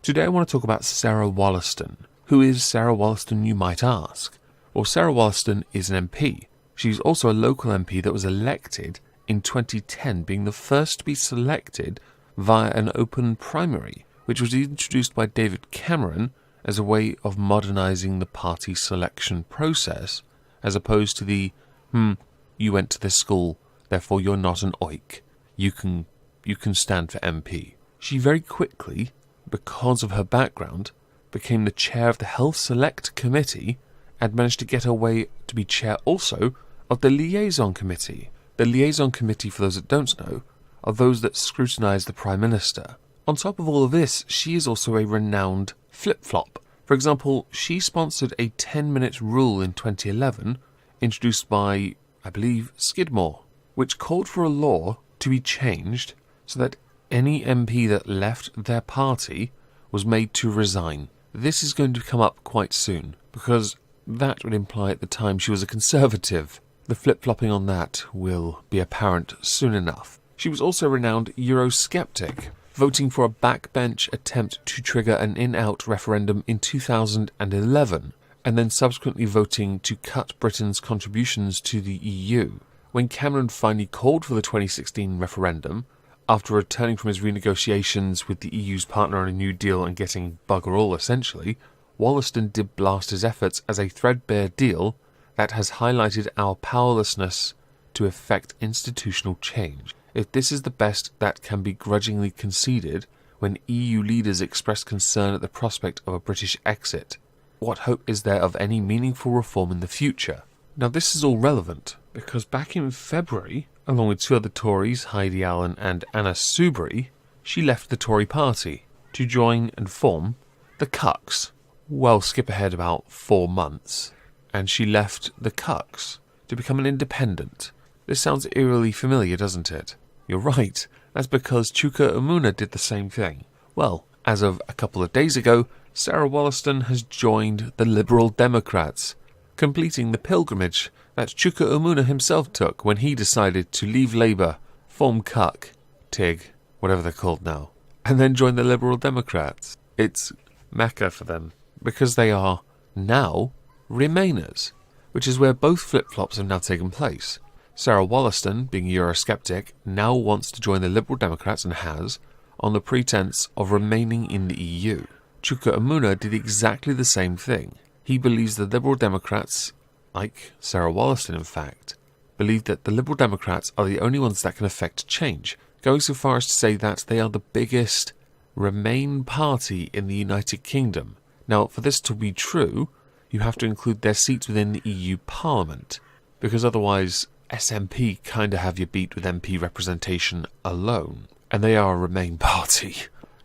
Today I want to talk about Sarah Wollaston. Who is Sarah Wollaston, you might ask? Well, Sarah Wollaston is an MP. She's also a local MP that was elected in 2010, being the first to be selected via an open primary, which was introduced by David Cameron as a way of modernising the party selection process, as opposed to the, you went to this school, therefore you're not an oik. You can stand for MP. She very quickly, because of her background, became the chair of the Health Select Committee and managed to get her way to be chair also of the Liaison Committee. The Liaison Committee, for those that don't know, are those that scrutinise the Prime Minister. On top of all of this, she is also a renowned flip-flop. For example, she sponsored a 10-minute rule in 2011, introduced by, I believe, Skidmore, which called for a law to be changed so that any MP that left their party was made to resign. This is going to come up quite soon, because that would imply at the time she was a Conservative. The flip-flopping on that will be apparent soon enough. She was also a renowned Eurosceptic, voting for a backbench attempt to trigger an in-out referendum in 2011, and then subsequently voting to cut Britain's contributions to the EU. When Cameron finally called for the 2016 referendum, after returning from his renegotiations with the EU's partner on a new deal and getting bugger all essentially, Wollaston did blast his efforts as a threadbare deal that has highlighted our powerlessness to effect institutional change. If this is the best that can be grudgingly conceded when EU leaders express concern at the prospect of a British exit, what hope is there of any meaningful reform in the future? Now this is all relevant because back in February, along with two other Tories, Heidi Allen and Anna Soubry, she left the Tory party to join and form the CUKs. Well, skip ahead about 4 months, and she left the CUKs to become an independent. This sounds eerily familiar, doesn't it? You're right, that's because Chuka Umunna did the same thing. Well, as of a couple of days ago, Sarah Wollaston has joined the Liberal Democrats, completing the pilgrimage that Chuka Umunna himself took when he decided to leave Labour, form CUK, TIG, whatever they're called now, and then join the Liberal Democrats. It's Mecca for them, because they are now Remainers, which is where both flip-flops have now taken place. Sarah Wollaston, being a Eurosceptic, now wants to join the Liberal Democrats and has, on the pretense of remaining in the EU. Chuka Umunna did exactly the same thing. He believes the Liberal Democrats, like Sarah Wollaston in fact, believe that the Liberal Democrats are the only ones that can effect change, going so far as to say that they are the biggest Remain party in the United Kingdom. Now, for this to be true, you have to include their seats within the EU Parliament, because otherwise SNP kind of have you beat with MP representation alone, and they are a Remain party,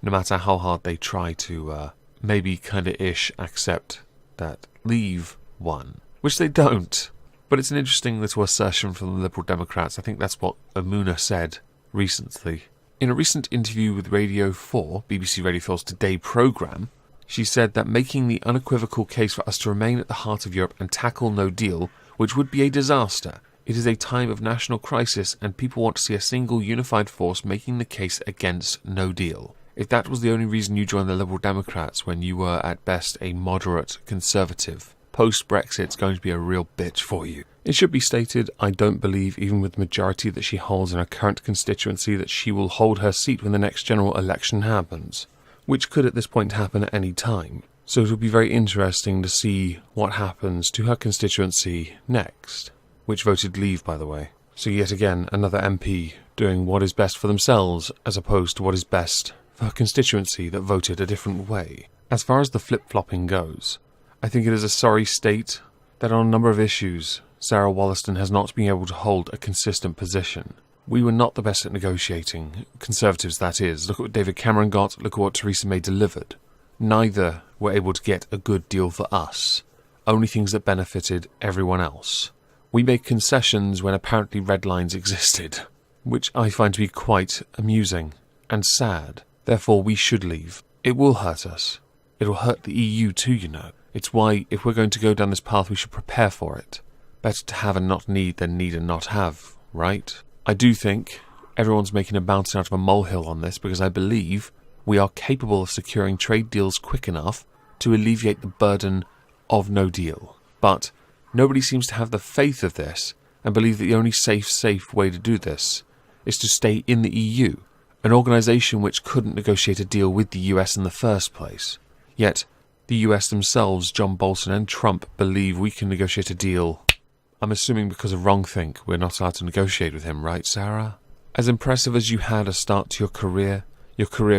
no matter how hard they try to maybe kind of ish accept that Leave won, which they don't. But it's an interesting little assertion from the Liberal Democrats. I think that's what Umunna said recently. In a recent interview with Radio 4, BBC Radio 4's Today programme, she said that making the unequivocal case for us to remain at the heart of Europe and tackle no deal, which would be a disaster. It is a time of national crisis and people want to see a single unified force making the case against no deal. If that was the only reason you joined the Liberal Democrats when you were at best a moderate Conservative, post-Brexit's going to be a real bitch for you. It should be stated, I don't believe, even with the majority that she holds in her current constituency, that she will hold her seat when the next general election happens, which could at this point happen at any time. So it will be very interesting to see what happens to her constituency next, which voted Leave, by the way. So yet again, another MP doing what is best for themselves as opposed to what is best for her constituency that voted a different way. As far as the flip-flopping goes, I think it is a sorry state that on a number of issues, Sarah Wollaston has not been able to hold a consistent position. We were not the best at negotiating, Conservatives that is. Look at what David Cameron got, look at what Theresa May delivered. Neither were able to get a good deal for us, only things that benefited everyone else. We made concessions when apparently red lines existed, which I find to be quite amusing and sad. Therefore we should leave. It will hurt us. It will hurt the EU too, you know. It's why, if we're going to go down this path, we should prepare for it. Better to have and not need than need and not have, right? I do think everyone's making a mountain out of a molehill on this because I believe we are capable of securing trade deals quick enough to alleviate the burden of no deal. But nobody seems to have the faith of this and believe that the only safe way to do this is to stay in the EU, an organisation which couldn't negotiate a deal with the US in the first place. Yet, the US themselves, John Bolton and Trump, believe we can negotiate a deal. I'm assuming because of wrongthink we're not allowed to negotiate with him, right, Sarah? As impressive as you had a start to your career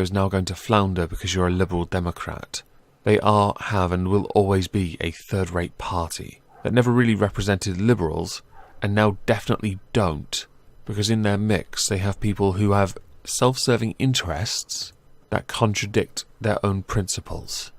is now going to flounder because you're a Liberal Democrat. They are, have and will always be a third-rate party that never really represented Liberals and now definitely don't, because in their mix they have people who have self-serving interests that contradict their own principles.